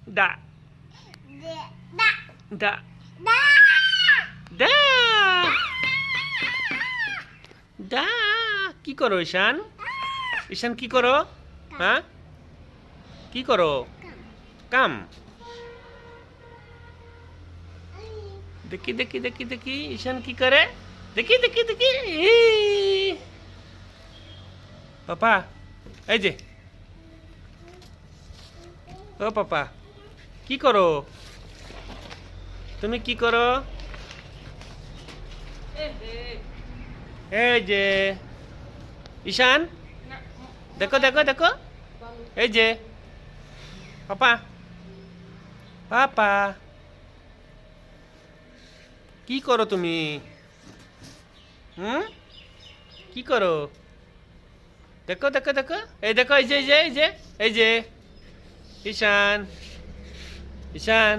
দা দা দা দা কি করো ঈশান? ঈশান কি করো? হ্যাঁ কি করো? কাম দেখি দেখি দেখি দেখি ঈশান কি করে? দেখি দেখি দেখি পাপা এই যে ও পাপা কি করো? তুমি কি করো? এই যে ঈশান দেখো দেখো দেখো এই যে পাপা পাপা কি করো তুমি? হুম কি করো? দেখো দেখো দেখো এই দেখো এই যে এই যে এই যে এই যে ঈশান ঈশান